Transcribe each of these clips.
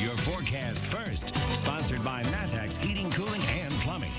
your forecast first. Sponsored by Matex Heating, Cooling, and Plumbing.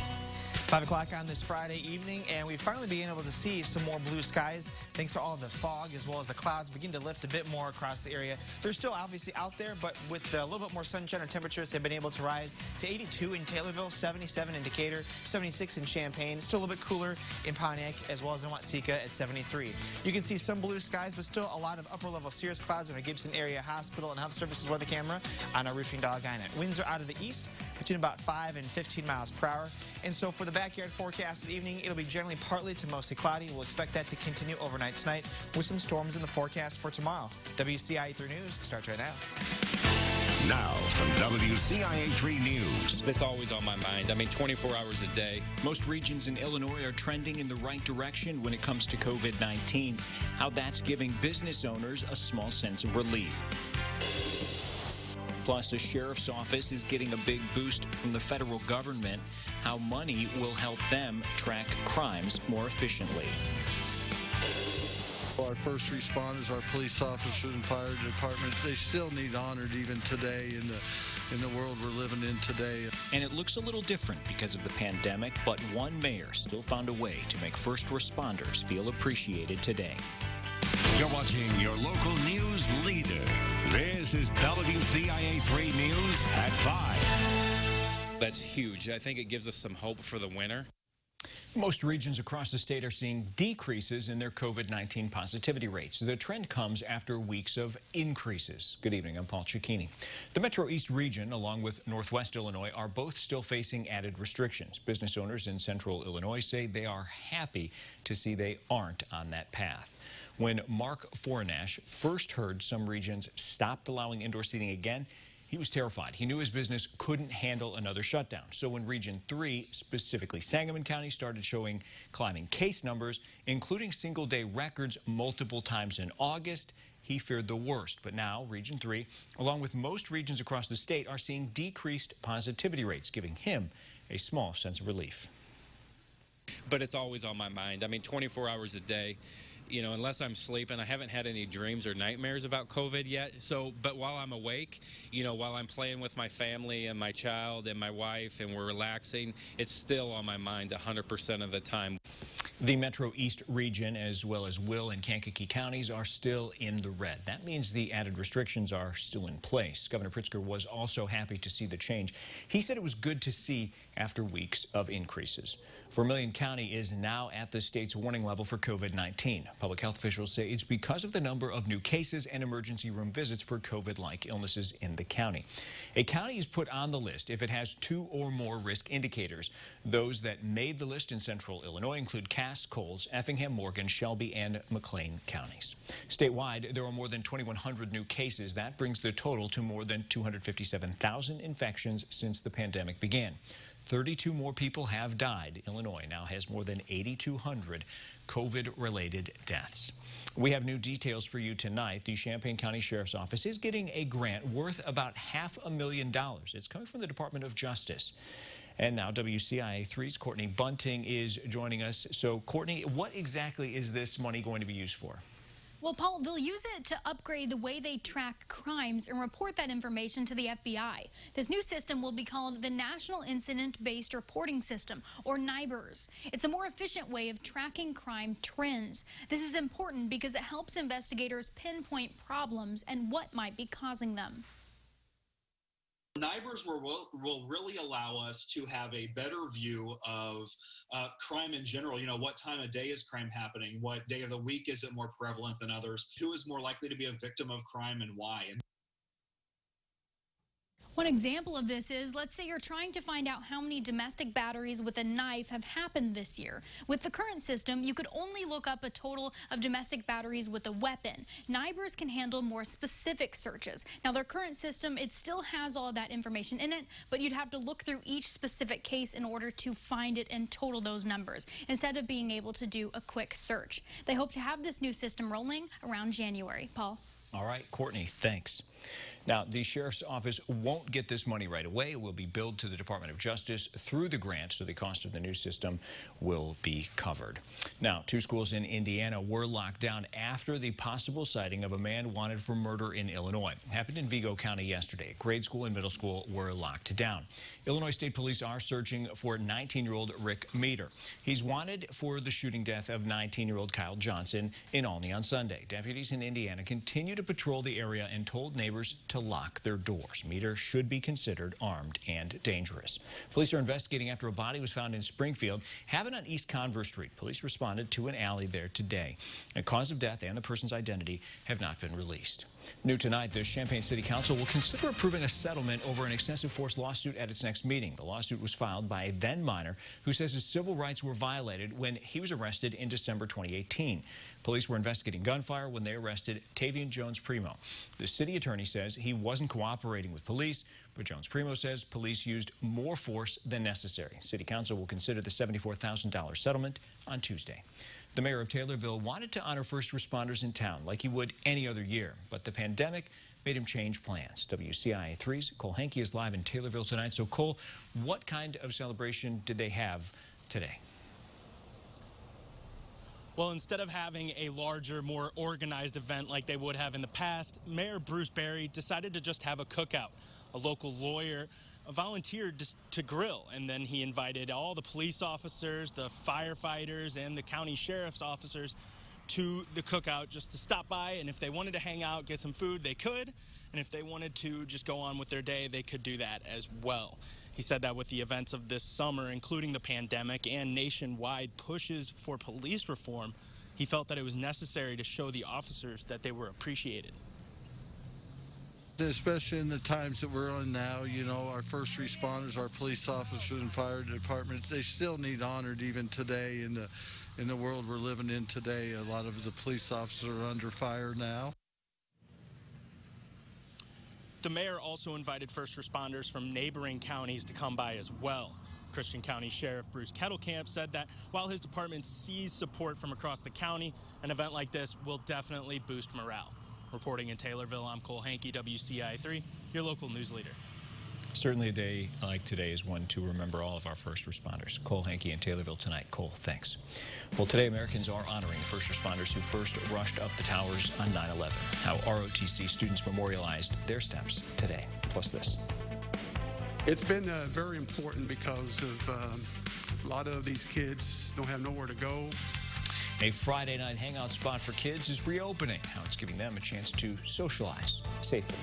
5 o'clock on this Friday evening, and we've finally been able to see some more blue skies thanks to all of the fog, as well as the clouds begin to lift a bit more across the area. They're still obviously out there, but with a little bit more sunshine, our temperatures have been able to rise to 82 in Taylorville, 77 in Decatur, 76 in Champaign. Still a little bit cooler in Pontiac, as well as in Watseka at 73. You can see some blue skies, but still a lot of upper-level cirrus clouds in our Gibson Area Hospital and Health Services weather camera on our roofing dog Inet. Winds are out of the east between about 5 and 15 miles per hour. And so for the backyard forecast this evening, it'll be generally partly to mostly cloudy. We'll expect that to continue overnight tonight with some storms in the forecast for tomorrow. WCIA 3 News starts right now. Now from WCIA 3 News. It's always on my mind. I mean, 24 hours a day. Most regions in Illinois are trending in the right direction when it comes to COVID-19. How that's giving business owners a small sense of relief. Plus, the sheriff's office is getting a big boost from the federal government. How money will help them track crimes more efficiently. Our first responders, our police officers and fire departments, they still need honored even today in the world we're living in today. And it looks a little different because of the pandemic, but one mayor still found a way to make first responders feel appreciated today. You're watching your local news leader. This is WCIA 3 News at 5. That's huge. I think it gives us some hope for the winter. Most regions across the state are seeing decreases in their COVID-19 positivity rates. The trend comes after weeks of increases. Good evening, I'm Paul Cicchini. The Metro East region, along with Northwest Illinois, are both still facing added restrictions. Business owners in Central Illinois say they are happy to see they aren't on that path. When Mark Fornash first heard some regions stopped allowing indoor seating again, he was terrified. He knew his business couldn't handle another shutdown. So when Region 3, specifically Sangamon County, started showing climbing case numbers, including single-day records multiple times in August, he feared the worst. But now Region 3, along with most regions across the state, are seeing decreased positivity rates, giving him a small sense of relief. But it's always on my mind. I mean, 24 hours a day. You know, unless I'm sleeping, I haven't had any dreams or nightmares about COVID yet. So, but while I'm awake, you know, while I'm playing with my family and my child and my wife and we're relaxing, it's still on my mind 100% of the time. The Metro East region, as well as Will and Kankakee counties, are still in the red. That means the added restrictions are still in place. Governor Pritzker was also happy to see the change. He said it was good to see after weeks of increases. Vermilion County is now at the state's warning level for COVID-19. Public health officials say it's because of the number of new cases and emergency room visits for COVID-like illnesses in the county. A county is put on the list if it has 2 or more risk indicators. Those that made the list in Central Illinois include Cass, Coles, Effingham, Morgan, Shelby, and McLean counties. Statewide, there are more than 2,100 new cases. That brings the total to more than 257,000 infections since the pandemic began. 32 more people have died. Illinois now has more than 8,200 COVID-related deaths. We have new details for you tonight. The Champaign County Sheriff's Office is getting a grant worth about $500,000. It's coming from the Department of Justice. And now WCIA 3's Courtney Bunting is joining us. So, Courtney, what exactly is this money going to be used for? Well, Paul, they'll use it to upgrade the way they track crimes and report that information to the FBI. This new system will be called the National Incident-Based Reporting System, or NIBRS. It's a more efficient way of tracking crime trends. This is important because it helps investigators pinpoint problems and what might be causing them. NIBRS will really allow us to have a better view of crime in general. You know, what time of day is crime happening? What day of the week is it more prevalent than others? Who is more likely to be a victim of crime and why? One example of this is, let's say you're trying to find out how many domestic batteries with a knife have happened this year. With the current system, you could only look up a total of domestic batteries with a weapon. NIBRS can handle more specific searches. Now, their current system, it still has all of that information in it, but you'd have to look through each specific case in order to find it and total those numbers, instead of being able to do a quick search. They hope to have this new system rolling around January. Paul? All right, Courtney, thanks. Now, the sheriff's office won't get this money right away. It will be billed to the Department of Justice through the grant, so the cost of the new system will be covered. Now, 2 schools in Indiana were locked down after the possible sighting of a man wanted for murder in Illinois. It happened in Vigo County yesterday. Grade school and middle school were locked down. Illinois State Police are searching for 19-year-old Rick Meter. He's wanted for the shooting death of 19-year-old Kyle Johnson in Olney on Sunday. Deputies in Indiana continue to patrol the area and told neighbors to lock their doors. Meter should be considered armed and dangerous. Police are investigating after a body was found in Springfield, happened on East Converse Street. Police responded to an alley there today. The cause of death and the person's identity have not been released. New tonight, the Champaign City Council will consider approving a settlement over an excessive force lawsuit at its next meeting. The lawsuit was filed by a then minor who says his civil rights were violated when he was arrested in December 2018. Police were investigating gunfire when they arrested Tavian Jones Primo. The city attorney says he wasn't cooperating with police, but Jones Primo says police used more force than necessary. City Council will consider the $74,000 settlement on Tuesday. The mayor of Taylorville wanted to honor first responders in town like he would any other year, but the pandemic made him change plans. WCIA 3's Cole Hankey is live in Taylorville tonight. So, Cole, what kind of celebration did they have today? Well, instead of having a larger, more organized event like they would have in the past, Mayor Bruce Berry decided to just have a cookout. A local lawyer volunteered to grill, and then he invited all the police officers, the firefighters, and the county sheriff's officers to the cookout just to stop by, and if they wanted to hang out, get some food, they could, and if they wanted to just go on with their day, they could do that as well. He said that with the events of this summer, including the pandemic and nationwide pushes for police reform, he felt that it was necessary to show the officers that they were appreciated. Especially in the times that we're in now, you know, our first responders, our police officers and fire departments, they still need honored even today in the world we're living in today. A lot of the police officers are under fire now. The mayor also invited first responders from neighboring counties to come by as well. Christian County Sheriff Bruce Kettlecamp said that while his department sees support from across the county, an event like this will definitely boost morale. Reporting in Taylorville, I'm Cole Hankey, WCIA 3, your local news leader. Certainly a day like today is one to remember all of our first responders. Cole Hankey in Taylorville tonight. Cole, thanks. Well, today Americans are honoring first responders who first rushed up the towers on 9/11. How ROTC students memorialized their steps today. Plus this. It's been very important because of a lot of these kids don't have nowhere to go. A Friday night hangout spot for kids is reopening. How it's giving them a chance to socialize safely.